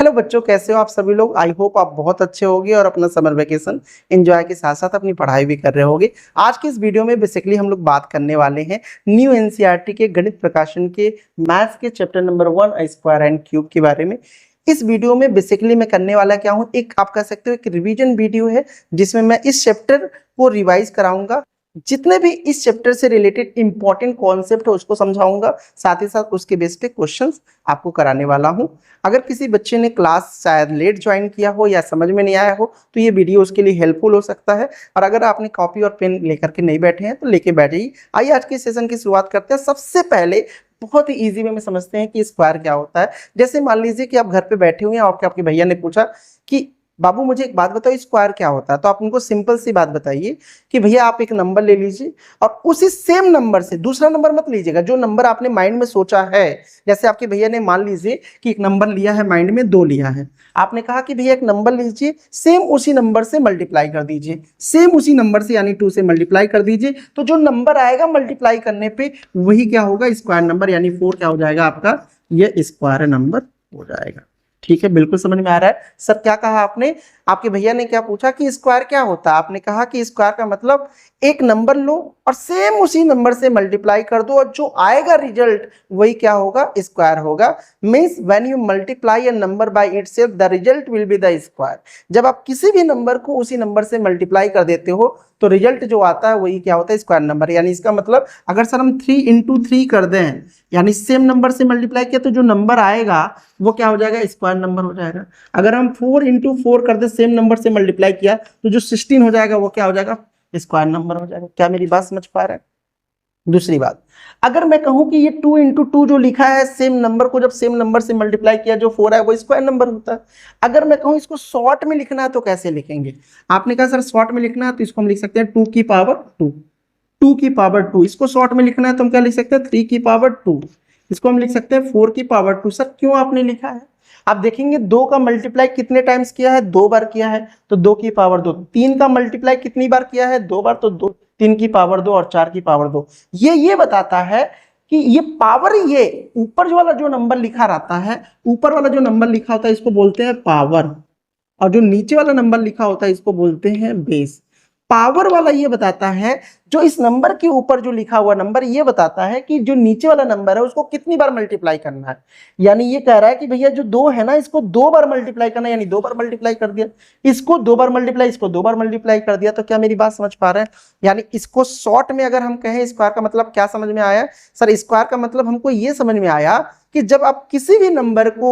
Hello बच्चों, कैसे हो आप सभी लोग। आई होप आप बहुत अच्छे होंगे और अपना समर वेकेशन एंजॉय के साथ साथ अपनी पढ़ाई भी कर रहे होंगे। आज की इस वीडियो में बेसिकली हम लोग बात करने वाले हैं न्यू एनसीईआरटी के गणित प्रकाशन के मैथ्स के chapter number 1 square and cube के बारे में। इस वीडियो में बेसिकली मैं करने वाला क्या हूँ, एक आप कह सकते हो एक रिवीजन वीडियो है जिसमें मैं इस चैप्टर को रिवाइज कराऊंगा। जितने भी इस चैप्टर से रिलेटेड इंपॉर्टेंट कॉन्सेप्ट है उसको समझाऊंगा, साथ ही साथ उसके बेस पे क्वेश्चंस आपको कराने वाला हूं। अगर किसी बच्चे ने क्लास शायद लेट ज्वाइन किया हो या समझ में नहीं आया हो तो ये वीडियो उसके लिए हेल्पफुल हो सकता है। और अगर आपने कॉपी और पेन लेकर के नहीं बैठे हैं तो लेके बैठिए। आइए आज के सेशन की शुरुआत करते हैं। सबसे पहले बहुत ही इजी वे में समझते हैं कि स्क्वायर क्या होता है। जैसे मान लीजिए कि आप घर पे बैठे हुए हैं और आपके भैया ने पूछा कि बाबू मुझे एक बात बताओ स्क्वायर क्या होता है, तो आप उनको सिंपल सी बात बताइए कि भैया आप एक नंबर ले लीजिए और उसी सेम नंबर से दूसरा नंबर मत लीजिएगा, जो नंबर आपने माइंड में सोचा है। जैसे आपके भैया ने मान लीजिए कि एक नंबर लिया है, माइंड में 2 लिया है, आपने कहा कि भैया एक नंबर लीजिए, सेम उसी नंबर से मल्टीप्लाई कर दीजिए, सेम उसी नंबर से यानी 2 से मल्टीप्लाई कर दीजिए, तो जो नंबर आएगा मल्टीप्लाई करने पे वही क्या होगा, स्क्वायर नंबर, यानी 4 क्या हो जाएगा आपका, ये स्क्वायर नंबर हो जाएगा। ठीक है, बिल्कुल समझ में आ रहा है। सर क्या कहा आपने, आपके भैया ने क्या पूछा कि स्क्वायर क्या होता है, आपने कहा कि स्क्वायर का मतलब एक नंबर लो और सेम उसी नंबर से मल्टीप्लाई कर दो और जो आएगा रिजल्ट वही क्या होगा, स्क्वायर होगा। Means when you multiply a number by itself the result will be the square. जब आप किसी भी नंबर को उसी नंबर से मल्टीप्लाई कर देते हो तो रिजल्ट जो आता है वही क्या होता है, स्क्वायर नंबर। यानी इसका मतलब अगर सर हम 3 इंटू 3 कर दें, यानी सेम नंबर से मल्टीप्लाई किया, तो जो नंबर आएगा वो क्या हो जाएगा, स्क्वायर नंबर हो जाएगा। अगर हम 4 इंटू 4 कर दे, सेम नंबर से मल्टीप्लाई किया, तो जो 16 हो जाएगा वो क्या हो जाएगा, स्क्वायर नंबर हो जाएगा। क्या मेरी बात समझ पा रहे हैं। दूसरी बात, अगर मैं कहूं कि ये 2 इंटू 2 जो लिखा है, सेम नंबर को जब सेम नंबर से मल्टीप्लाई किया, जो 4 है वो स्क्वायर नंबर होता है। अगर मैं कहूं इसको शॉर्ट में लिखना है तो कैसे लिखेंगे, आपने कहा सर शॉर्ट में लिखना है तो इसको हम लिख सकते हैं 2 की पावर 2, 2 की पावर 2। इसको शॉर्ट में लिखना है तो हम क्या लिख सकते हैं, 3 की पावर 2। इसको हम लिख सकते हैं 4 की पावर 2। सर क्यों आपने लिखा है, आप देखेंगे 2 का मल्टीप्लाई कितने टाइम्स किया है, 2 बार किया है, तो 2 की पावर 2। 3 का मल्टीप्लाई कितनी बार किया है, 2 बार, तो 3 की पावर 2 और 4 की पावर 2। ये बताता है कि ये पावर, ये ऊपर वाला जो नंबर लिखा रहता है, ऊपर वाला जो नंबर लिखा होता है इसको बोलते हैं पावर, और जो नीचे वाला नंबर लिखा होता है इसको बोलते हैं बेस। पावर वाला ये बताता है, जो इस नंबर के ऊपर जो लिखा हुआ नंबर ये बताता है कि जो नीचे वाला नंबर है उसको कितनी बार मल्टीप्लाई करना है। यानी ये कह रहा है कि भैया जो 2 है ना, इसको 2 बार मल्टीप्लाई करना है, यानी 2 बार मल्टीप्लाई कर दिया, इसको 2 बार मल्टीप्लाई, इसको 2 बार मल्टीप्लाई कर दिया। तो क्या मेरी बात समझ पा रहे हैं। यानी इसको शॉर्ट में अगर हम कहें स्क्वायर का मतलब क्या समझ में आया सर, स्क्वायर का मतलब हमको ये समझ में आया कि जब आप किसी भी नंबर को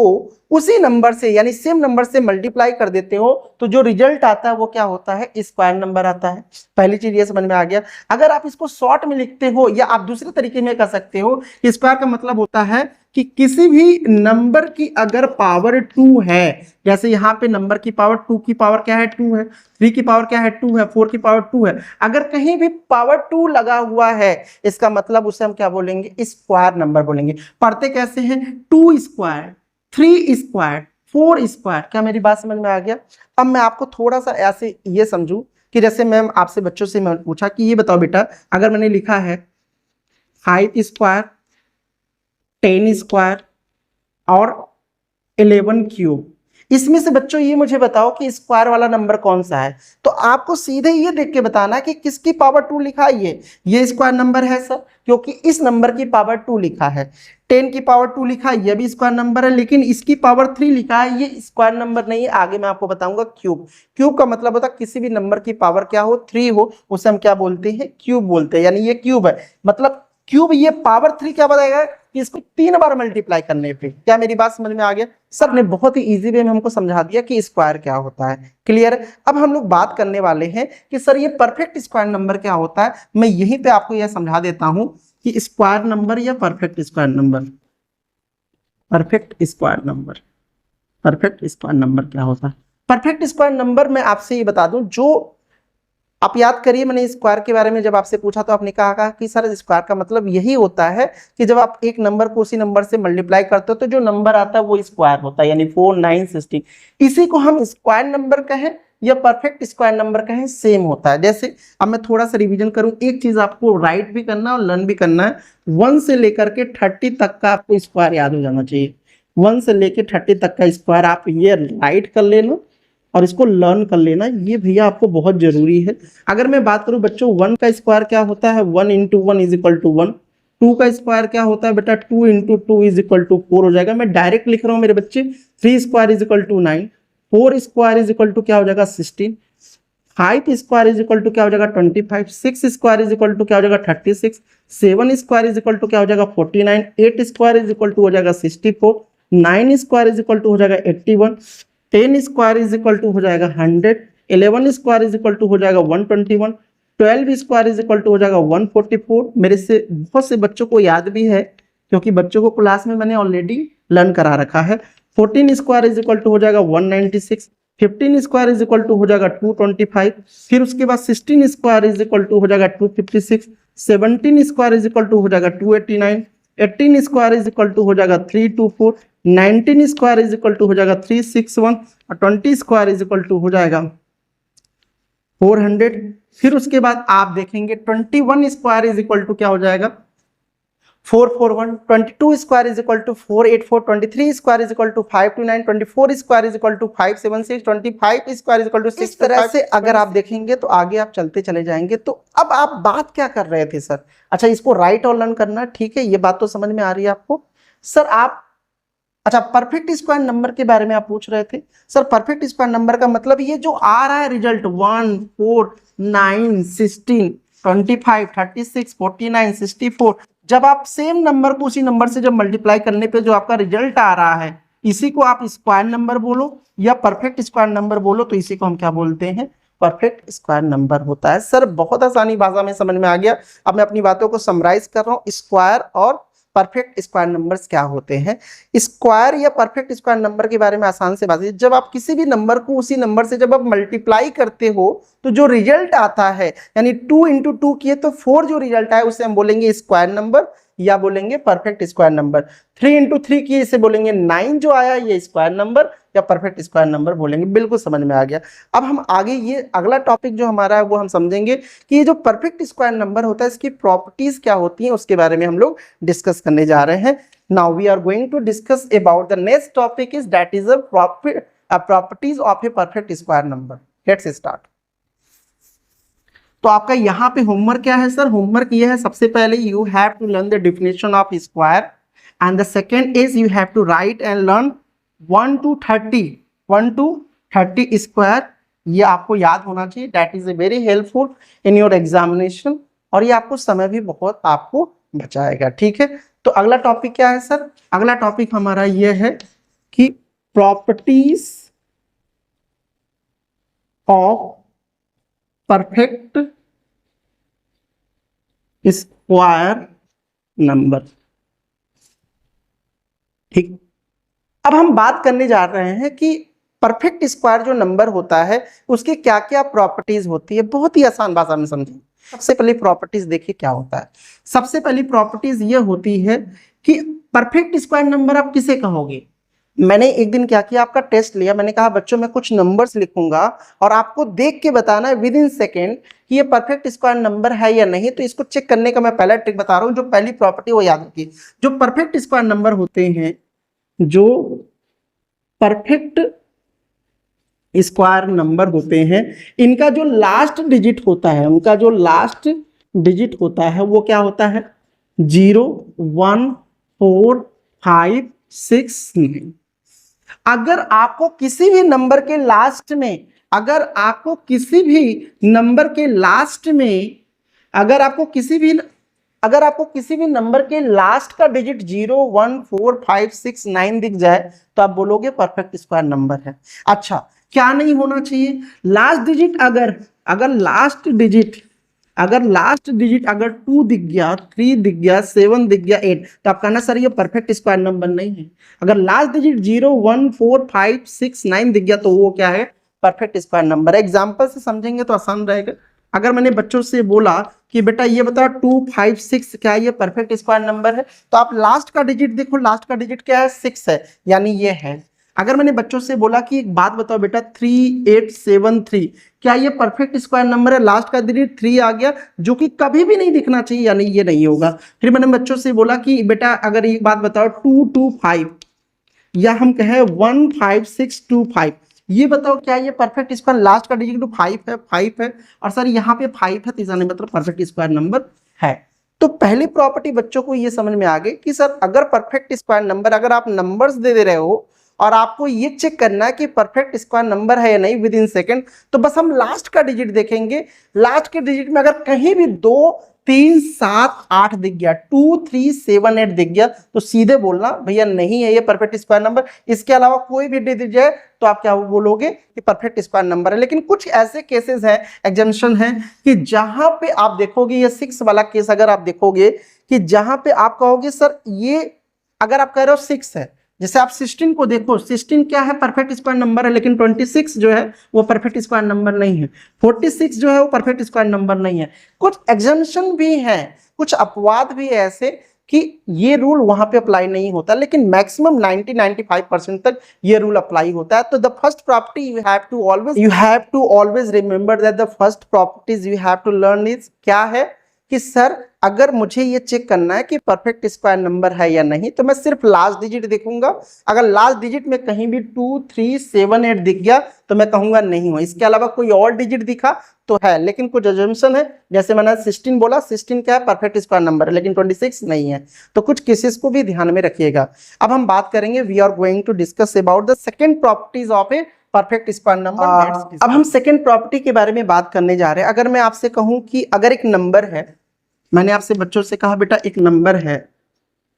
उसी नंबर से यानी सेम नंबर से मल्टीप्लाई कर देते हो तो जो रिजल्ट आता है वो क्या होता है, स्क्वायर नंबर आता है। पहली चीज ये समझ में आ गया। अगर आप इसको शॉर्ट में लिखते हो या आप दूसरे तरीके में कर सकते हो, स्क्वायर का मतलब होता है कि किसी भी नंबर की अगर पावर 2 है, जैसे यहाँ पे नंबर की पावर 2 की पावर क्या है, 2 है, 3 की पावर क्या है, 2 है, 4 की पावर 2 है, अगर कहीं भी पावर 2 लगा हुआ है इसका मतलब उसे हम क्या बोलेंगे, स्क्वायर नंबर बोलेंगे। पढ़ते कैसे हैं, 2 स्क्वायर, 3 स्क्वायर, 4 स्क्वायर। क्या मेरी बात समझ में आ गया। अब मैं आपको थोड़ा सा ऐसे ये समझू कि जैसे मैम आपसे बच्चों से मैं पूछा कि ये बताओ बेटा, अगर मैंने लिखा है 5 स्क्वायर, 10 स्क्वायर और 11 क्यूब, इसमें से बच्चों ये मुझे बताओ कि स्क्वायर वाला नंबर कौन सा है। तो आपको सीधे ये देख के बताना कि किसकी पावर 2 लिखा है, ये स्क्वायर नंबर है सर, क्योंकि इस नंबर की पावर 2 लिखा है। 10 की पावर 2 लिखा है, ये भी स्क्वायर नंबर है, लेकिन इसकी पावर 3 लिखा है, ये स्क्वायर नंबर नहीं है। आगे मैं आपको बताऊंगा क्यूब। क्यूब का मतलब होता है किसी भी नंबर की पावर क्या हो, 3 हो, उसे हम क्या बोलते हैं, क्यूब बोलते हैं। यानी ये क्यूब है, मतलब क्यूब, ये पावर 3 क्या बताएगा कि इसको 3 बार मल्टीप्लाई करने पे। क्या मेरी बात समझ में आ गया। सर ने बहुत ही इजी वे में हमको समझा दिया कि स्क्वायर क्या होता है। क्लियर। अब हम लोग बात करने वाले हैं कि सर ये परफेक्ट स्क्वायर नंबर क्या होता है। मैं यहीं पे आपको यह समझा देता हूं कि स्क्वायर नंबर या perfect square number, perfect square number, perfect square number क्या होता है। परफेक्ट स्क्वायर नंबर मैं आपसे ये बता दूं, जो आप याद करिए, मैंने स्क्वायर के बारे में जब आपसे पूछा तो आपने कहा कि सर स्क्वायर का मतलब यही होता है कि जब आप एक नंबर को उसी नंबर से मल्टीप्लाई करते हो तो जो नंबर आता है वो स्क्वायर होता है, यानी 4, 9, 16। इसी को हम स्क्वायर नंबर कहें या परफेक्ट स्क्वायर नंबर कहें, सेम होता है। जैसे अब मैं थोड़ा सा रिवीजन करूं, एक चीज आपको राइट भी करना है और लर्न भी करना है, 1 से लेकर के 30 तक का आपको स्क्वायर याद हो जाना चाहिए। 1 से लेके 30 तक का स्क्वायर आप ये राइट कर लेना और इसको लर्न कर लेना, ये भैया आपको बहुत जरूरी है। अगर मैं बात करूं बच्चों 1 का स्क्वायर क्या होता है, 1 इंटू 1 इज इक्वल टू 1। 2 का स्क्वायर क्या होता है बेटा, 2 इंटू 2 इज इक्वल टू 4 हो जाएगा। मैं डायरेक्ट लिख रहा हूं मेरे बच्चे, 3 square is equal to 9, 4 square is equal to क्या हो जाएगा 16, 5 स्क्वायर इज इक्वल टू क्या हो जाएगा 25, 6 स्क्वायर इज इक्वल टू क्या हो जाएगा 36, 7 स्क्वायर इज इक्वल टू क्या हो जाएगा 49, 8 स्क्वायर इज इक्वल टू हो जाएगा 64, 9 स्क्वायर इज इक्वल टू हो जाएगा 81, 10 स्क्वायर इज इक्वल टू हो जाएगा 100, 11 स्क्वायर इज इक्वल टू हो जाएगा 121, 12 स्क्वायर इज इक्वल टू हो जाएगा 144। मेरे से बहुत से बच्चों को याद भी है क्योंकि बच्चों को क्लास में मैंने ऑलरेडी लर्न करा रखा है। 14 स्क्वायर इज इक्वल टू हो जाएगा 196, 15 स्क्वायर इज इक्वल टू हो जाएगा 225, फिर उसके बाद 16 स्क्वायर इज इक्वल टू हो जाएगा 256, 17 स्क्वायर इज इक्वल टू हो जाएगा 289, 18 स्क्वायर इज इक्वल टू हो जाएगा 324, 19 स्क्वायर इज इक्वल टू हो जाएगा 361 और 20 स्क्वायर इज इक्वल टू हो जाएगा 400। फिर उसके बाद आप देखेंगे 21 स्क्वायर इज इक्वल टू क्या हो जाएगा 441, 22 square is equal to 484, 23 square is equal to 529, 24 square is equal to 576, 25 square is equal to 6। इस तरह से अगर आप देखेंगे तो आगे आप चलते चले जाएंगे। तो अब आप बात क्या कर रहे थे सर, अच्छा इसको राइट और लर्न करना, ठीक है, ये बात तो समझ में आ रही है आपको। सर आप अच्छा परफेक्ट स्क्वायर नंबर के बारे में आप पूछ रहे थे। सर परफेक्ट स्क्वायर नंबर का मतलब ये जो आ रहा है रिजल्ट 1, 4, 9, 16, 25, 36, 49, 64, जब आप सेम नंबर को उसी नंबर से जब मल्टीप्लाई करने पे जो आपका रिजल्ट आ रहा है इसी को आप स्क्वायर नंबर बोलो या परफेक्ट स्क्वायर नंबर बोलो, तो इसी को हम क्या बोलते हैं, परफेक्ट स्क्वायर नंबर होता है। सर बहुत आसानी भाषा में समझ में आ गया। अब मैं अपनी बातों को समराइज कर रहा हूँ, स्क्वायर और परफेक्ट स्क्वायर नंबर्स क्या होते हैं। स्क्वायर या परफेक्ट स्क्वायर नंबर के बारे में आसान से बात है, जब आप किसी भी नंबर को उसी नंबर से जब आप मल्टीप्लाई करते हो तो जो रिजल्ट आता है, यानी 2 इंटू 2 किए तो 4 जो रिजल्ट आए उसे हम बोलेंगे स्क्वायर नंबर या बोलेंगे परफेक्ट स्क्वायर नंबर। 3 इंटू 3 किए इसे बोलेंगे 9 जो आया ये स्क्वायर नंबर या परफेक्ट स्क्वायर नंबर बोलेंगे। बिल्कुल समझ में आ गया। अब हम आगे ये अगला टॉपिक जो हमारा है वो हम समझेंगे कि ये जो परफेक्ट स्क्वायर नंबर होता है इसकी प्रॉपर्टीज क्या होती हैं, उसके बारे में हम लोग डिस्कस करने जा रहे हैं। Now we are going to discuss about the next topic is that is properties of a perfect square number. Let's start. तो आपका यहाँ पे होमवर्क क्या है सर, होमवर्क ये है सबसे पहले you have to learn the definition of square and the second is you have to write and learn 1 to 30 square. ये आपको याद होना चाहिए, that is a very helpful in your examination और ये आपको समय भी बहुत आपको बचाएगा, ठीक है। तो अगला टॉपिक क्या है सर, अगला टॉपिक हमारा ये है कि properties of perfect square number, ठीक। अब हम बात करने जा रहे हैं कि परफेक्ट स्क्वायर जो नंबर होता है उसकी क्या क्या प्रॉपर्टीज होती है, बहुत ही आसान भाषा में समझें। सबसे पहली प्रॉपर्टीज देखिए क्या होता है। सबसे पहली प्रॉपर्टीज ये होती है कि परफेक्ट स्क्वायर नंबर आप किसे कहोगे। मैंने एक दिन क्या किया, आपका टेस्ट लिया, मैंने कहा बच्चों मैं कुछ नंबर्स लिखूंगा और आपको देख के बताना है विद इन सेकेंड कि ये परफेक्ट स्क्वायर नंबर है या नहीं। तो इसको चेक करने का मैं पहला ट्रिक बता रहा हूं। जो पहली प्रॉपर्टी वो याद रखिए, जो परफेक्ट स्क्वायर नंबर होते हैं, जो परफेक्ट स्क्वायर नंबर होते हैं, इनका जो लास्ट डिजिट होता है, उनका जो लास्ट डिजिट होता है वो क्या होता है 0, 1, 4, 5, 6, 9। अगर आपको किसी भी नंबर के लास्ट में, अगर आपको किसी भी नंबर के लास्ट में, अगर आपको किसी भी नंबर के लास्ट का डिजिट 0, 1, 4, 5, 6, 9 दिख जाए तो आप बोलोगे परफेक्ट स्क्वायर नंबर है। अच्छा क्या नहीं होना चाहिए, लास्ट डिजिट अगर लास्ट डिजिट अगर 2 दिख गया, 3 दिख गया, 7 दिख गया, 8, तो आप कहना सर ये परफेक्ट स्क्वायर नंबर नहीं है। अगर लास्ट डिजिट 0, 1, 4, 5, 6, 9 दिख गया तो वो क्या है, परफेक्ट स्क्वायर नंबर। एग्जाम्पल से समझेंगे तो आसान रहेगा। अगर मैंने बच्चों से बोला कि बेटा ये बताओ 2, 5, 6 क्या ये परफेक्ट स्क्वायर नंबर है, तो आप लास्ट का डिजिट देखो, लास्ट का डिजिट क्या है 6 है, यानी ये है। अगर मैंने बच्चों से बोला कि एक बात बताओ बेटा 3, 8, 7, 3 क्या ये परफेक्ट स्क्वायर नंबर है, लास्ट का डिजिट 3 आ गया जो कि कभी भी नहीं दिखना चाहिए, यानी ये नहीं होगा। फिर मैंने बच्चों से बोला कि बेटा अगर एक बात बताओ 2, 2, 5 या हम कहें 15625, ये बताओ क्या ये परफेक्ट स्क्वायर लास्ट का डिजिट 5 है और सर यहाँ पे 5 है, तो इसका मतलब परफेक्ट स्क्वायर नंबर है। तो पहली प्रॉपर्टी बच्चों को ये समझ में आ गई कि सर अगर परफेक्ट स्क्वायर नंबर, अगर आप नंबर्स दे रहे हो और आपको ये चेक करना है कि परफेक्ट स्क्वायर नंबर है या नहीं विद इन सेकेंड, तो बस हम लास्ट का डिजिट देखेंगे। लास्ट के डिजिट में अगर कहीं भी 2 3 7 8 दिख गया, 2 3 7 8 दिख गया, तो सीधे बोलना भैया नहीं है ये परफेक्ट स्क्वायर नंबर। इसके अलावा कोई भी डिजिट जाए तो आप क्या बोलोगे कि परफेक्ट स्क्वायर नंबर है। लेकिन कुछ ऐसे केसेस हैं, एग्जाम्पशन है कि जहां पे आप देखोगे ये 6 वाला केस, अगर आप देखोगे कि जहां पे आप कहोगे सर ये, अगर आप कह रहे हो 6 है, जैसे आप 16 को देखो, 16 क्या है परफेक्ट स्क्वायर नंबर है, लेकिन 26 जो है वो परफेक्ट स्क्वायर नंबर नहीं है, 46 जो है वो परफेक्ट स्क्वायर नंबर नहीं है। कुछ एग्जाम्पशन भी हैं, कुछ अपवाद भी है ऐसे कि ये रूल वहां पे अप्लाई नहीं होता, लेकिन मैक्सिमम 90-95% तक ये रूल अप्लाई होता है। तो the first property you have to always remember that the first properties you have to learn is क्या है कि सर अगर मुझे ये चेक करना है कि परफेक्ट स्क्वायर नंबर है या नहीं, तो मैं सिर्फ लास्ट डिजिट देखूंगा। अगर लास्ट डिजिट में कहीं भी 2 3 7 8 दिख गया तो मैं कहूंगा नहीं हो। इसके अलावा कोई और डिजिट दिखा तो है, लेकिन कुछ अजम्पशन है, जैसे मैंने 16 बोला, 16 क्या है परफेक्ट स्क्वायर नंबर है, लेकिन 26 नहीं है। तो कुछ केसेस को भी ध्यान में रखिएगा। अब हम बात करेंगे, we are going to discuss about the second properties of a perfect square number. अब हम सेकेंड प्रॉपर्टी के बारे में बात करने जा रहे हैं। अगर मैं आपसे कहूं कि अगर एक नंबर है, मैंने आपसे बच्चों से कहा बेटा एक नंबर है,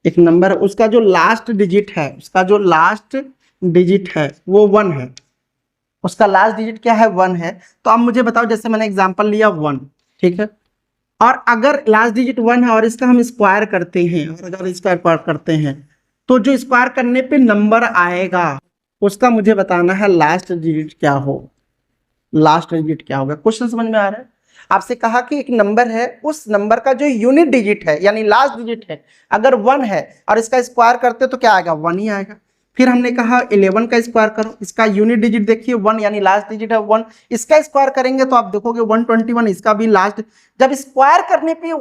एक नंबर है, उसका जो लास्ट डिजिट है, उसका जो लास्ट डिजिट है वो 1 है, उसका लास्ट डिजिट क्या है 1 है। तो अब मुझे बताओ, जैसे मैंने एग्जांपल लिया 1, ठीक है, और अगर लास्ट डिजिट 1 है और इसका हम स्क्वायर करते हैं, और अगर स्क्वायर करते हैं तो जो स्क्वायर करने पे नंबर आएगा उसका मुझे बताना है लास्ट डिजिट क्या हो, लास्ट डिजिट क्या होगा। क्वेश्चन समझ में आ रहा है? आपसे कहा कि एक नंबर है, उस नंबर का जो यूनिट डिजिट है यानी लास्ट डिजिट है अगर 1 है और इसका स्क्वायर करते तो क्या आएगा 1 ही आएगा। फिर हमने कहा 11 का स्क्वायर करो, इसका यूनिट डिजिट देखिए 1 यानी लास्ट डिजिट है 1, इसका स्क्वायर करेंगे तो आप देखोगे 121, इसका भी लास्ट, जब स्क्वायर करने पे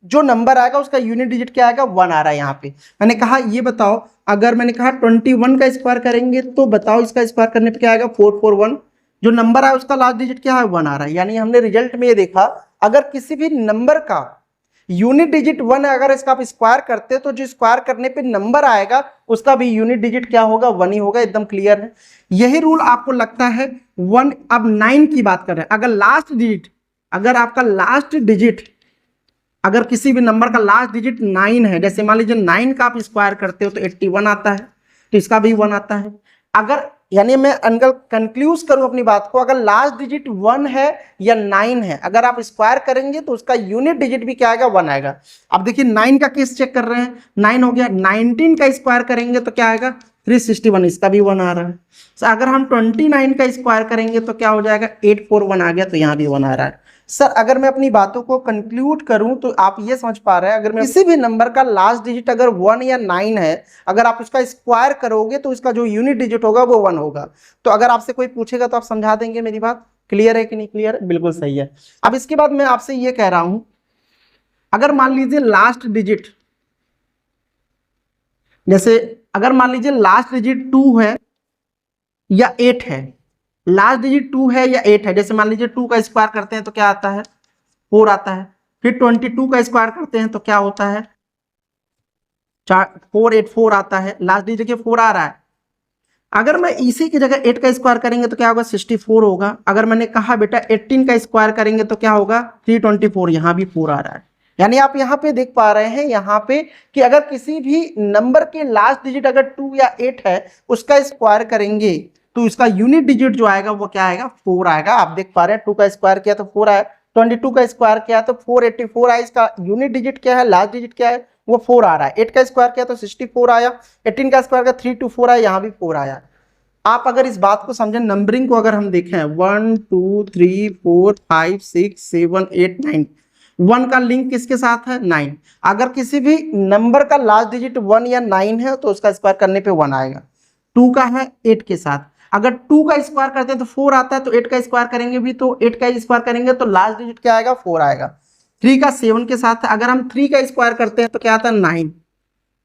जो नंबर आएगा उसका यूनिट डिजिट क्या आएगा 1 आ रहा है। यहाँ पे मैंने कहा ये बताओ, अगर मैंने कहा 21 का स्क्वायर करेंगे तो बताओ इसका स्क्वायर करने पे क्या आएगा 441, जो नंबर है उसका लास्ट डिजिट क्या है 1 आ रहा है। यानी हमने रिजल्ट में ये देखा अगर किसी भी नंबर का यूनिट डिजिट 1 है, अगर इसका आप स्क्वायर करते तो जो स्क्वायर करने पे नंबर आएगा उसका भी यूनिट डिजिट क्या होगा 1 ही होगा। एकदम क्लियर है, यही रूल आपको लगता है 1। अब 9 की बात कर रहे हैं, अगर लास्ट डिजिट, अगर आपका लास्ट डिजिट, अगर किसी भी नंबर का लास्ट डिजिट 9 है, जैसे मान लीजिए 9 का आप स्क्वायर करते हो तो 81 आता है, तो इसका भी 1 आता है। अगर यानी मैं अंकल कंक्लूज करूं अपनी बात को, अगर लास्ट डिजिट 1 है या 9 है, अगर आप स्क्वायर करेंगे तो उसका यूनिट डिजिट भी क्या आएगा 1 आएगा। अब देखिए 9 का केस चेक कर रहे हैं, 9 हो गया, 19 का स्क्वायर करेंगे तो क्या आएगा 361, इसका भी 1 आ रहा है। तो अगर हम 29 का स्क्वायर करेंगे तो क्या हो जाएगा 841 आ गया, तो यहाँ भी 1 आ रहा है। सर अगर मैं अपनी बातों को कंक्लूड करूं तो आप ये समझ पा रहे हैं, अगर मैं किसी भी नंबर का लास्ट डिजिट अगर 1 या 9 है, अगर आप उसका स्क्वायर करोगे तो इसका जो यूनिट डिजिट होगा वो 1 होगा। तो अगर आपसे कोई पूछेगा तो आप समझा देंगे। मेरी बात क्लियर है कि नहीं क्लियर है? बिल्कुल सही है। अब इसके बाद मैं आपसे ये कह रहा हूं, अगर मान लीजिए लास्ट डिजिट, जैसे अगर मान लीजिए लास्ट डिजिट 2 है या 8 है, लास्ट डिजिट 2 है या 8 है, जैसे मान लीजिए 2 का स्क्वायर करते हैं तो क्या आता है 4 आता है, फिर 22 का स्क्वायर करते हैं तो क्या होता है 484 आता है, लास्ट डिजिट के 4 आ रहा है। अगर मैं इसी की जगह 8 का स्क्वायर करेंगे तो क्या होगा 64 होगा। अगर मैंने कहा बेटा 18 का स्क्वायर करेंगे तो क्या होगा 324, यहाँ भी 4 आ रहा है। यानी आप यहाँ पे देख पा रहे हैं यहाँ पे कि अगर किसी भी नंबर के लास्ट डिजिट अगर 2 या 8 है उसका स्क्वायर करेंगे तो इसका यूनिट डिजिट जो आएगा वो क्या आएगा 4 आएगा। आप देख पा रहे हैं 2 का स्क्वायर किया तो 4 आया, 22 का स्क्वायर किया तो 484 आया, इसका यूनिट डिजिट क्या है लास्ट डिजिट क्या है वो 4 आ रहा है। 8 का स्क्वायर किया तो 64 आया, 18 का स्क्वायर किया 324 आया, यहाँ भी 4 आया। आप अगर इस बात को समझें, नंबरिंग को अगर हम देखें 1 2 3 4 5 6 7 8 9, 1 का लिंक किसके साथ है 9। अगर किसी भी नंबर का लास्ट डिजिट 1 या 9 है तो उसका स्क्वायर करने पे 1 आएगा। 2 का है 8 के साथ, अगर 2 का स्क्वायर करते हैं तो 4 आता है, तो 8 का स्क्वायर करेंगे भी तो 8 का स्क्वायर करेंगे तो लास्ट डिजिट क्या आएगा 4 आएगा। 3 का 7 के साथ है, अगर हम 3 का स्क्वायर करते हैं तो क्या आता है 9।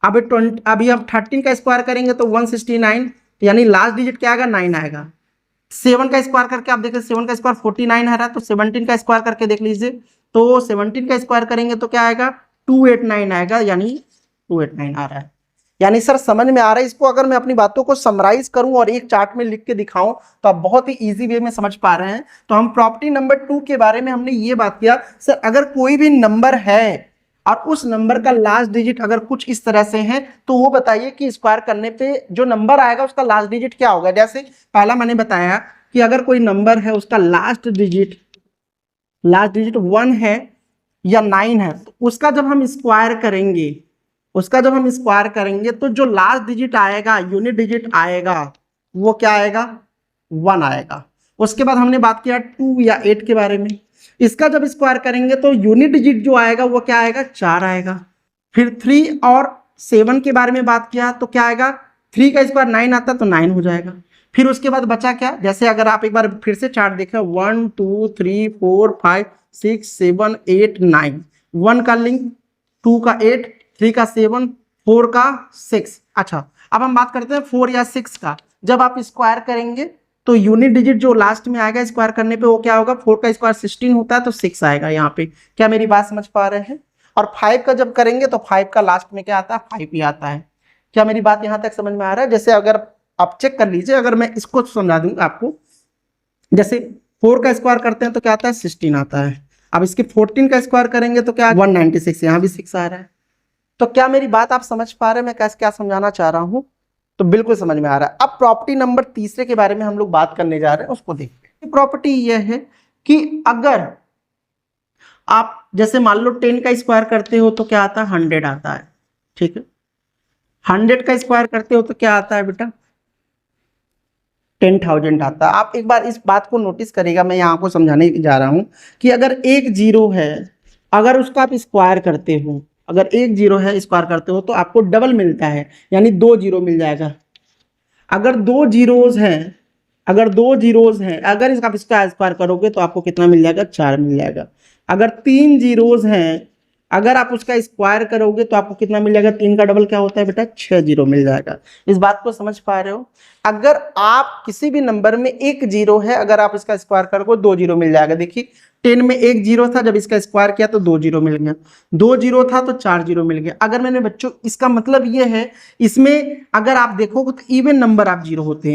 अब 20 अभी आप 13 का स्क्वायर करेंगे तो 169, यानी लास्ट डिजिट क्या आएगा 9 आएगा। 7 का स्क्वायर करके आप देखिए 7 का स्क्वायर 49 आ रहा है, तो 17 का स्क्वायर करके देख लीजिए, तो 17 का स्क्वायर करेंगे तो क्या आएगा 289 आएगा, यानी 289 आ रहा है। यानी सर समझ में आ रहा है इसको, अगर मैं अपनी बातों को समराइज करूं और एक चार्ट में लिख के दिखाऊं तो आप बहुत ही इजी वे में समझ पा रहे हैं। तो हम प्रॉपर्टी नंबर 2 के बारे में हमने ये बात किया, सर अगर कोई भी नंबर है और उस नंबर का लास्ट डिजिट अगर कुछ इस तरह से है तो वो बताइए कि स्क्वायर करने पे जो नंबर आएगा उसका लास्ट डिजिट क्या होगा। जैसे पहला मैंने बताया कि अगर कोई नंबर है उसका लास्ट डिजिट 1 है या 9 है, तो उसका जब हम स्क्वायर करेंगे तो जो लास्ट डिजिट आएगा, यूनिट डिजिट आएगा, वो क्या आएगा 1 आएगा। उसके बाद हमने बात किया 2 या 8 के बारे में, इसका जब स्क्वायर करेंगे तो यूनिट डिजिट जो आएगा वो क्या आएगा 4 आएगा। फिर 3 और 7 के बारे में बात किया तो क्या आएगा, 3 का स्क्वायर 9 आता तो 9 हो जाएगा। फिर उसके बाद बचा क्या, जैसे अगर आप एक बार फिर से चार्ट देखें 1 2 3 4 5 6 7 8 9, 1 का लिंक, 2 का 8, 3 का 7, 4 का 6। अच्छा अब हम बात करते हैं 4 या 6 का, जब आप स्क्वायर करेंगे तो यूनिट डिजिट जो लास्ट में आएगा स्क्वायर करने पे वो क्या होगा, 4 का स्क्वायर 16 होता है तो 6 आएगा यहाँ पे। क्या मेरी बात समझ पा रहे हैं। और 5 का जब करेंगे तो 5 का लास्ट में क्या आता है 5 ही आता है। क्या मेरी बात यहाँ तक समझ में आ रहा है। जैसे अगर आप चेक कर लीजिए, अगर मैं इसको समझा दूंगा आपको, जैसे 4 का स्क्वायर करते हैं तो क्या आता है 16 आता है। अब इसके 14 का स्क्वायर करेंगे तो क्या 196, यहाँ भी 6 आ रहा है। तो क्या मेरी बात आप समझ पा रहे हैं मैं कैसे क्या समझाना चाह रहा हूं, तो बिल्कुल समझ में आ रहा है। अब प्रॉपर्टी नंबर तीसरे के बारे में हम लोग बात करने जा रहे हैं, उसको देखते हैं। प्रॉपर्टी यह है कि अगर आप जैसे मान लो 10 का स्क्वायर करते हो तो क्या आता है 100 आता है, ठीक है। 100 का स्क्वायर करते हो तो क्या आता है बेटा 10,000 आता है। आप एक बार इस बात को नोटिस करेगा, मैं यहाँ को समझाने जा रहा हूं कि अगर एक जीरो है, अगर उसका आप स्क्वायर करते हो, अगर एक जीरो है स्क्वायर करते हो तो आपको डबल मिलता है, यानी 2 जीरो मिल जाएगा। अगर 2 जीरोज हैं, अगर इसका आप इसका स्क्वायर करोगे तो आपको कितना मिल जाएगा 4 मिल जाएगा। अगर 3 जीरोज हैं, अगर आप उसका स्क्वायर करोगे तो आपको कितना मिल जाएगा, 3 का डबल क्या होता है बेटा 6 जीरो मिल जाएगा। इस बात को समझ पा रहे हो। अगर आप किसी भी नंबर में एक जीरो है, अगर आप इसका स्क्वायर करोगे 2 जीरो मिल जाएगा। देखिए 10 में एक जीरो था, जब इसका स्क्वायर किया तो 2 जीरो मिल गया, 2 जीरो था तो 4 जीरो मिल गया। अगर मैंने बच्चों, इसका मतलब ये है इसमें अगर आप देखोगे तो इवन नंबर आप जीरो होते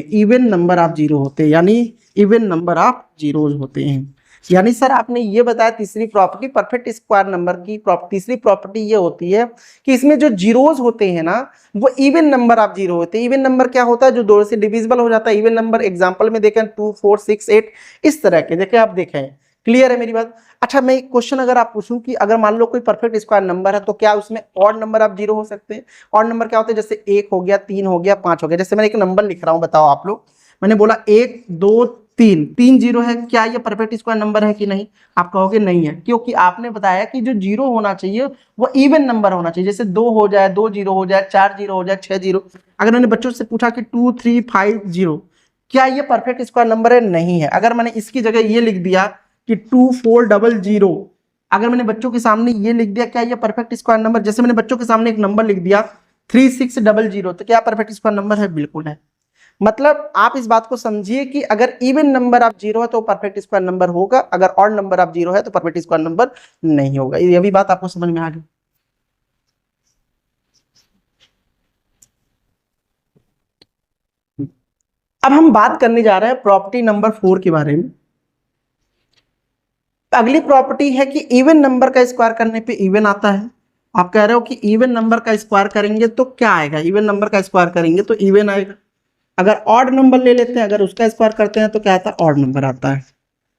हैं, यानी इवन नंबर आप जीरोज होते हैं। यानी सर आपने ये बताया तीसरी प्रॉपर्टी परफेक्ट स्क्वायर नंबर की तीसरी प्रॉपर्टी ये होती है कि इसमें जो जीरोज होते हैं ना वो इवन नंबर आप जीरो होते हैं। इवन नंबर क्या होता है, जो 2 से डिविजिबल हो जाता है। इवन नंबर एग्जांपल में देखें 2 4 6 8 इस तरह के, देखिए आप देखें, क्लियर है मेरी बात। अच्छा मैं एक क्वेश्चन अगर आप पूछूं कि अगर मान लो कोई परफेक्ट स्क्वायर नंबर है तो क्या उसमें ऑड नंबर आप जीरो हो सकते हैं। ऑड नंबर क्या होते हैं, जैसे 1 हो गया, 3 हो गया, 5 हो गया। जैसे मैंने एक नंबर लिख रहा हूं, बताओ आप लोग, मैंने बोला 1 2 3, 3 जीरो है, क्या ये परफेक्ट स्क्वायर नंबर है कि नहीं। आप कहोगे नहीं है, क्योंकि आपने बताया कि जो जीरो होना चाहिए वो इवन नंबर होना चाहिए। जैसे 2 हो जाए, 2 जीरो हो जाए, 4 जीरो हो जाए, 6 जीरो। अगर मैंने बच्चों से पूछा कि 2 3 5 0 क्या ये परफेक्ट स्क्वायर नंबर है, नहीं है। अगर मैंने इसकी जगह ये लिख दिया कि 2 4 0 0, अगर मैंने बच्चों के सामने ये लिख दिया, क्या ये परफेक्ट स्क्वायर नंबर। जैसे मैंने बच्चों के सामने एक नंबर लिख दिया 3 6 0 0, तो क्या परफेक्ट स्क्वायर नंबर है, बिल्कुल है। मतलब आप इस बात को समझिए कि अगर इवन नंबर आप जीरो है तो परफेक्ट स्क्वायर नंबर होगा, अगर ऑड नंबर आप जीरो है तो परफेक्ट स्क्वायर नंबर नहीं होगा। ये भी बात आपको समझ में आ गई। अब हम बात करने जा रहे हैं प्रॉपर्टी नंबर 4 के बारे में। अगली प्रॉपर्टी है कि इवन नंबर का स्क्वायर करने पे इवन आता है। आप कह रहे हो कि इवन नंबर का स्क्वायर करेंगे तो क्या आएगा, इवन नंबर का स्क्वायर करेंगे तो इवन आएगा। अगर ऑड नंबर ले लेते हैं, अगर उसका स्क्वायर करते हैं तो क्या आता है, ऑड नंबर आता है।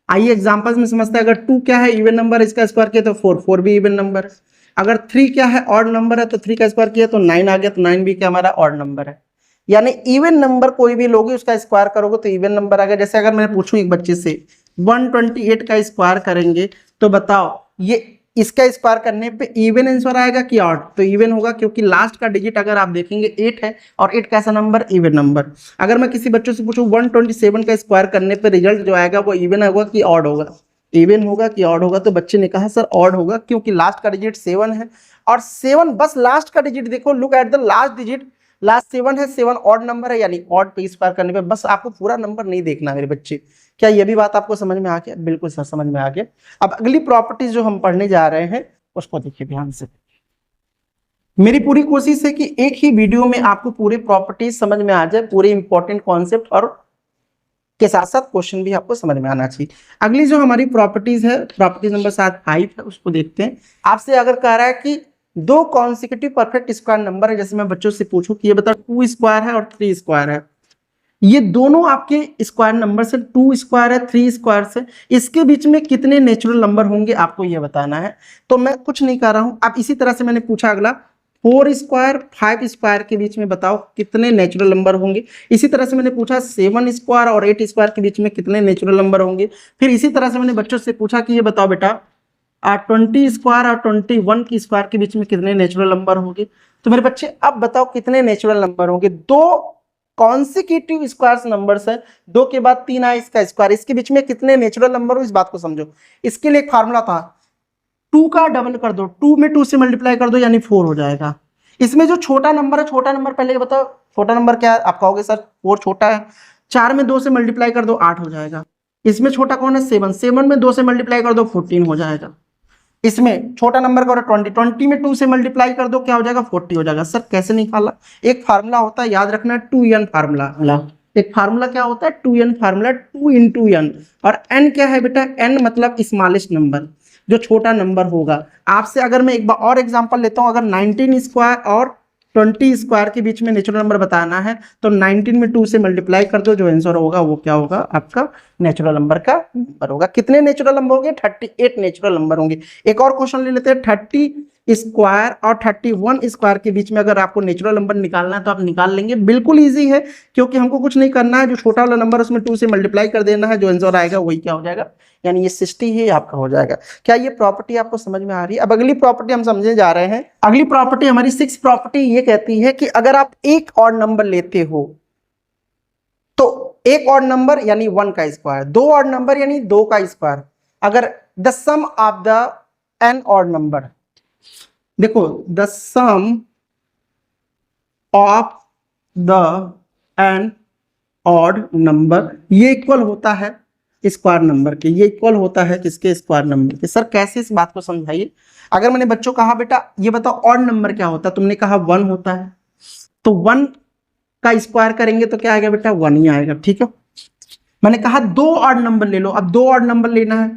आइए एग्जांपल्स में समझते हैं। अगर 2 क्या है, इवन नंबर, इसका स्क्वायर किया तो 4, 4 भी इवन नंबर है। अगर 3 क्या है, ऑड नंबर है, तो 3 का स्क्वायर किया तो 9 आ गया, तो 9 भी क्या हमारा ऑड नंबर है। यानी इवन नंबर कोई भी लोगे उसका स्क्वायर करोगे तो इवन नंबर आ गया। जैसे अगर मैं पूछूं एक बच्चे से 128 का स्क्वायर करेंगे तो बताओ ये इसका स्क्वायर करने पे इवन आंसर आएगा कि ऑड, तो इवन होगा, क्योंकि लास्ट का डिजिट अगर आप देखेंगे 8 है और 8 कैसा नंबर, इवन नंबर। अगर मैं किसी बच्चों से पूछूं 127 का स्क्वायर करने पे रिजल्ट जो आएगा वो इवन होगा कि ऑड होगा, इवन होगा कि ऑड होगा, तो बच्चे ने कहा सर ऑड होगा क्योंकि लास्ट का डिजिट 7 है और 7 बस लास्ट का डिजिट देखो, look at the last digit, last 7 है, 7 ऑड नंबर है, यानी ऑड पे स्क्वायर करने पे बस आपको पूरा नंबर नहीं देखना मेरे बच्चे। क्या ये भी बात आपको समझ में आ गया? बिल्कुल सर समझ में आ गया। अब अगली प्रॉपर्टीज जो हम पढ़ने जा रहे हैं उसको देखिए ध्यान से। मेरी पूरी कोशिश है कि एक ही वीडियो में आपको पूरे प्रॉपर्टीज समझ में आ जाए, पूरे इंपॉर्टेंट कॉन्सेप्ट और के साथ साथ क्वेश्चन भी आपको समझ में आना चाहिए। अगली जो हमारी प्रॉपर्टीज है, प्रॉपर्टीज नंबर 5 है, उसको देखते हैं। आपसे अगर कह रहा है कि दो कॉन्सिक्यूटिव परफेक्ट स्क्वायर नंबर है, जैसे मैं बच्चों से पूछूं कि ये बताओ 2 स्क्वायर है और 3 स्क्वायर है, ये दोनों आपके स्क्वायर नंबर से, 2 स्क्वायर है 3 स्क्वायर से, इसके बीच में कितने नेचुरल नंबर होंगे आपको ये बताना है। तो मैं कुछ नहीं कर रहा हूं, अब इसी तरह से मैंने पूछा अगला 4 स्क्वायर 5 स्क्वायर के बीच में बताओ कितने नेचुरल नंबर होंगे। इसी तरह से मैंने पूछा 7 स्क्वायर और 8 स्क्वायर के बीच में कितने नेचुरल नंबर होंगे। फिर इसी तरह से मैंने बच्चों से पूछा कि ये बताओ बेटा 20 स्क्वायर और 21 की स्क्वायर के बीच में कितने नेचुरल नंबर होंगे। तो मेरे बच्चे अब बताओ कितने नेचुरल नंबर होंगे। दो कॉन्सिक्यूटिव स्क्वायर नंबर्स है, 2 के बाद 3 आए इसका स्क्वायर, इसके बीच में कितने नेचुरल नंबर हो, इस बात को समझो। इसके लिए एक फार्मूला था, 2 का डबल कर दो, 2 में 2 से मल्टीप्लाई कर दो यानी 4 हो जाएगा। इसमें जो छोटा नंबर है, छोटा नंबर पहले बताओ छोटा नंबर क्या है, आप कहोगे सर 4 छोटा है, 4 में 2 से मल्टीप्लाई कर दो 8 हो जाएगा। इसमें छोटा कौन है 7, 7 में 2 से मल्टीप्लाई कर दो 14 हो जाएगा। इसमें छोटा नंबर का 20, 20 में 2 से मल्टीप्लाई कर दो क्या हो जाएगा 40 हो जाएगा। सर कैसे निकाला? एक फार्मूला होता है, याद रखना 2n फार्मूला। एक फार्मूला क्या होता है 2n फार्मूला, 2 into n, और n क्या है बेटा, n मतलब स्मॉलेस्ट नंबर, जो छोटा नंबर होगा। आपसे अगर मैं एक बार और एग्जांपल लेता हूं, अगर 19 स्क्वायर और 20 स्क्वायर के बीच में नेचुरल नंबर बताना है तो 19 में 2 से मल्टीप्लाई कर दो, जो आंसर होगा वो क्या होगा आपका नेचुरल नंबर का नंबर होगा। कितने नेचुरल नंबर होंगे 38 नेचुरल नंबर होंगे। एक और क्वेश्चन ले लेते हैं, 30 स्क्वायर और 31 स्क्वायर के बीच में अगर आपको नेचुरल नंबर निकालना है तो आप निकाल लेंगे, बिल्कुल इजी है, क्योंकि हमको कुछ नहीं करना है, जो छोटा वाला नंबर उसमें 2 से मल्टीप्लाई कर देना है, जो आंसर आएगा वही क्या हो जाएगा, यानी ये 60 ही आपका हो जाएगा। क्या ये प्रॉपर्टी आपको समझ में आ रही है? अब अगली प्रॉपर्टी हम समझने जा रहे हैं। अगली प्रॉपर्टी हमारी 6 प्रॉपर्टी ये कहती है कि अगर आप एक ऑड नंबर लेते हो तो एक ऑड नंबर यानी 1 का स्क्वायर, 2 ऑड नंबर यानी 2 का स्क्वायर, अगर the sum of the n odd number, देखो the sum of the n odd number ये इक्वल होता है स्क्वायर नंबर के, ये इक्वल होता है किसके, स्क्वायर नंबर के। सर कैसे, इस बात को समझाइए। अगर मैंने बच्चों कहा बेटा ये बताओ ऑड नंबर क्या होता है, तुमने कहा 1 होता है, तो 1 का स्क्वायर करेंगे तो क्या आएगा बेटा 1 ही आएगा, ठीक है। मैंने कहा 2 ऑड नंबर ले लो, अब 2 ऑड नंबर लेना है,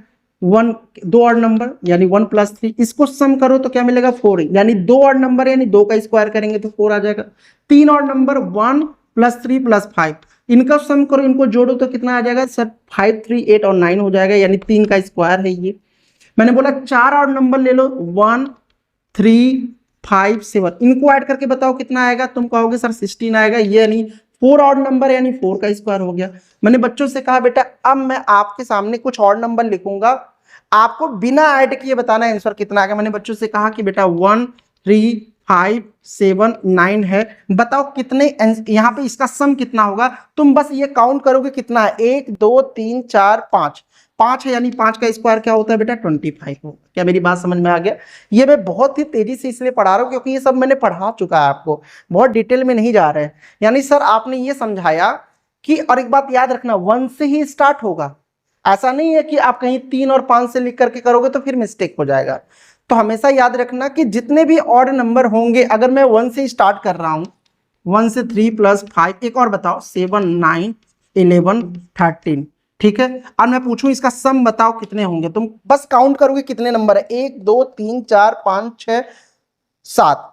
2 ऑड नंबर यानी 1 + 3, इसको सम करो तो क्या मिलेगा 4, यानी 2 ऑड नंबर यानी 2 का स्क्वायर करेंगे तो 4 आ जाएगा। 3 ऑड नंबर 1 + 3 + 5, इनका सम करो, इनको जोड़ो तो कितना आ जाएगा सर 5, 3, 8 और 9 हो जाएगा, यानी 3 का स्क्वायर है ये। मैंने बोला 4 ऑड नंबर ले लो, 1, 3, 5, 7, इनको ऐड करके बताओ कितना आएगा, तुम कहोगे सर 16 आएगा, ये यानी 4 ऑड नंबर यानी 4 का स्क्वायर हो गया। मैंने बच्चों से कहा बेटा अब मैं आपके सामने कुछ ऑड नंबर लिखूंगा, आपको बिना ऐड किए बताना आंसर कितना आएगा। मैंने बच्चों से कहा कि बेटा 1, 3, 5, 7, 9 है, बताओ कितने, यहाँ पे इसका सम कितना होगा, तुम बस ये काउंट करोगे कितना है, 1, 2, 3, 4, 5 है, यानी 5 का स्क्वायर क्या होता है बेटा 25 होगा। क्या मेरी बात समझ में आ गया? ये मैं बहुत ही तेजी से इसलिए पढ़ा रहा हूँ क्योंकि ये सब मैंने पढ़ा चुका है, आपको बहुत डिटेल में नहीं जा रहे हैं। यानी सर आपने ये समझाया कि, और एक बात याद रखना 1 से ही स्टार्ट होगा, ऐसा नहीं है कि आप कहीं 3 और 5 से लिख करके करोगे तो फिर मिस्टेक हो जाएगा। तो हमेशा याद रखना कि जितने भी ऑड नंबर होंगे, अगर मैं 1 से स्टार्ट कर रहा हूं, 1 से 3 + 5, एक और बताओ 7, 9, 11, 13, ठीक है। और मैं पूछूं इसका सम बताओ कितने होंगे, तुम बस काउंट करोगे कितने नंबर है, 1, 2, 3, 4, 5, 6,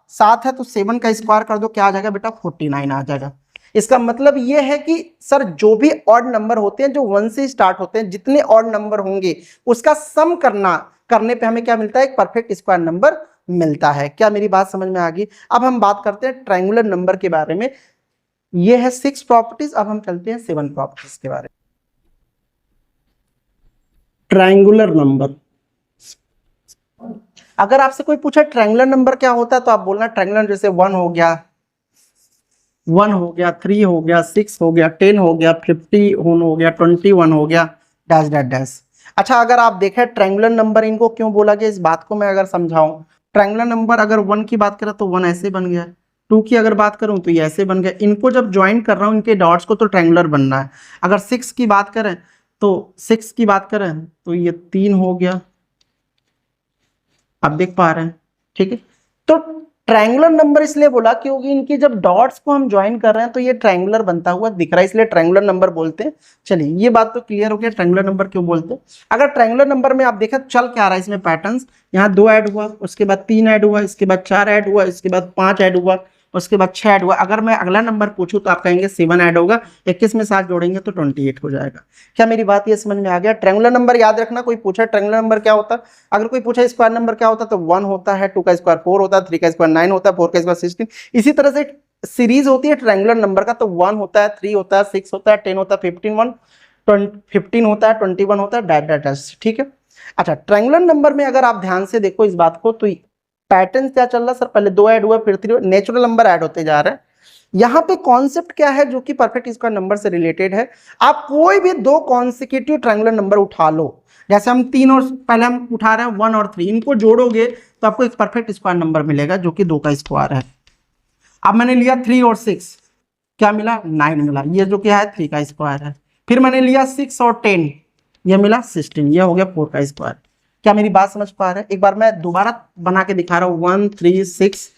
7 है, तो 7 का स्क्वायर कर दो क्या आ जाएगा बेटा 49 आ जाएगा। इसका मतलब यह है कि सर जो भी ऑड नंबर होते हैं जो 1 से स्टार्ट होते हैं, जितने ऑड नंबर होंगे उसका सम करने पे हमें क्या मिलता है, एक परफेक्ट स्क्वायर नंबर मिलता है। क्या मेरी बात समझ में आ गई? अब हम बात करते हैं ट्रायंगुलर नंबर के बारे में। ये है 6 प्रॉपर्टीज, अब हम चलते हैं 7 प्रॉपर्टीज के बारे में। ट्रायंगुलर नंबर, अगर आपसे कोई पूछे ट्रायंगुलर नंबर क्या होता है तो आप बोलना ट्रायंगुलर, जैसे 1 हो गया, 3 हो गया, 6 हो गया, 10 हो गया, 50 हो गया, 21 हो गया, डैश डैश डैश। अच्छा, अगर आप देखें ट्रायंगुलर नंबर इनको क्यों बोला गया, इस बात को मैं अगर समझाऊं, ट्रायंगुलर नंबर अगर 1 की बात करें तो 1 ऐसे बन गया, 2 की अगर बात करूं तो ये ऐसे बन गया। इनको जब ज्वाइन कर रहा हूं इनके डॉट्स को तो ट्रायंगुलर बनना है। अगर 6 की बात करें तो 6 की बात करें तो ये 3 हो गया, आप देख पा रहे हैं, ठीक है। तो ट्रायंगुलर नंबर इसलिए बोला क्योंकि इनकी जब डॉट्स को हम ज्वाइन कर रहे हैं तो ये ट्रायंगुलर बनता हुआ दिख रहा है, इसलिए ट्रायंगुलर नंबर बोलते हैं। चलिए ये बात तो क्लियर हो गया ट्रायंगुलर नंबर क्यों बोलते हैं। अगर ट्रायंगुलर नंबर में आप देखें चल क्या रहा है इसमें पैटर्न्स, यहाँ 2 ऐड हुआ, उसके बाद 3 ऐड हुआ, इसके बाद 4 ऐड हुआ, इसके बाद 5 ऐड हुआ, उसके बाद 6 ऐड हुआ। अगर मैं अगला नंबर पूछूं तो आप कहेंगे 7 ऐड होगा, 21 में 7 जोड़ेंगे तो 28 हो जाएगा। क्या मेरी बात ये समझ में आ गया। ट्रायंगुलर नंबर याद रखना, कोई पूछा ट्रायंगुलर नंबर क्या होता है, अगर कोई पूछा स्क्वायर नंबर क्या होता है तो 1 होता है, 2 का स्क्वायर 4 होता है, 3 का स्क्वायर 9 होता है, 4 का स्क्वायर 16। इसी तरह से सीरीज होती है ट्रायंगुलर नंबर का, तो 1 होता है, 3 होता है, 6 होता है, 10 होता है, 15 होता है, 21 होता है, डैट डैट डैट, ठीक है। अच्छा, ट्रायंगुलर नंबर में अगर आप ध्यान से देखो इस बात को, तो पैटर्न क्या चल रहा है सर, पहले 2 ऐड हुआ, फिर 3, नेचुरल नंबर ऐड होते जा रहे हैं। यहाँ पे कॉन्सेप्ट क्या है जो कि परफेक्ट स्क्वायर नंबर से रिलेटेड है, आप कोई भी 2 कॉन्सिक्यूटिव ट्रायंगुलर नंबर उठा लो, जैसे हम 3 और पहले हम उठा रहे हैं 1 और 3, इनको जोड़ोगे तो आपको एक परफेक्ट स्क्वायर नंबर मिलेगा जो कि 2 का स्क्वायर है। अब मैंने लिया 3 और 6, क्या मिला, 9 मिला, ये जो क्या है 3 का स्क्वायर है। फिर मैंने लिया 6 और 10, ये मिला 16, ये हो गया 4 का स्क्वायर। क्या मेरी बात समझ पा रहे हैं। एक बार मैं दोबारा बना के दिखा रहा हूँ, 1 3 6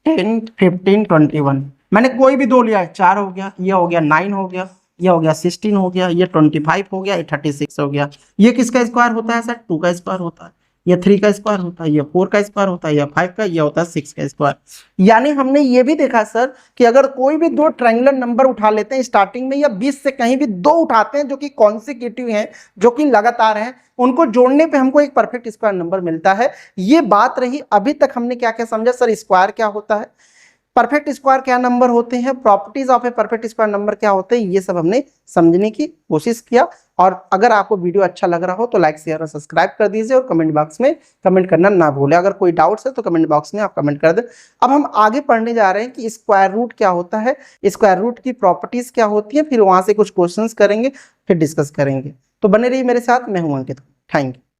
10 15 21, मैंने कोई भी 2 लिया, 4 हो गया, ये हो गया 9 हो गया, ये हो गया 16 हो गया, ये 25 हो गया, ये 36 हो गया। ये किसका स्क्वायर होता है सर, 2 का स्क्वायर होता है। ये 3 का स्क्वायर होता है, ये 4 का स्क्वायर होता है, ये 5 का, ये होता है 6 का स्क्वायर। यानी हमने ये भी देखा सर कि अगर कोई भी 2 ट्रायंगुलर नंबर उठा लेते हैं स्टार्टिंग में, या 20 से कहीं भी 2 उठाते हैं जो कि कॉन्सिक्यूटिव हैं, जो कि लगातार हैं, उनको जोड़ने पे हमको एक परफेक्ट स्क्वायर नंबर मिलता है। ये बात रही। अभी तक हमने क्या क्या समझा सर, स्क्वायर क्या होता है, परफेक्ट स्क्वायर क्या नंबर होते हैं, properties of a perfect square number क्या होते हैं, ये सब हमने समझने की कोशिश किया। और अगर आपको वीडियो अच्छा लग रहा हो तो लाइक शेयर और सब्सक्राइब कर दीजिए, और कमेंट बॉक्स में कमेंट करना ना भूलें। अगर कोई डाउट्स है तो कमेंट बॉक्स में आप कमेंट कर दें। अब हम आगे पढ़ने जा रहे हैं कि स्क्वायर रूट क्या होता है, स्क्वायर रूट की प्रॉपर्टीज क्या होती है, फिर वहां से कुछ क्वेश्चंस करेंगे, फिर डिस्कस करेंगे। तो बने रहिए मेरे साथ, मैं हूं अंकित। Thank you.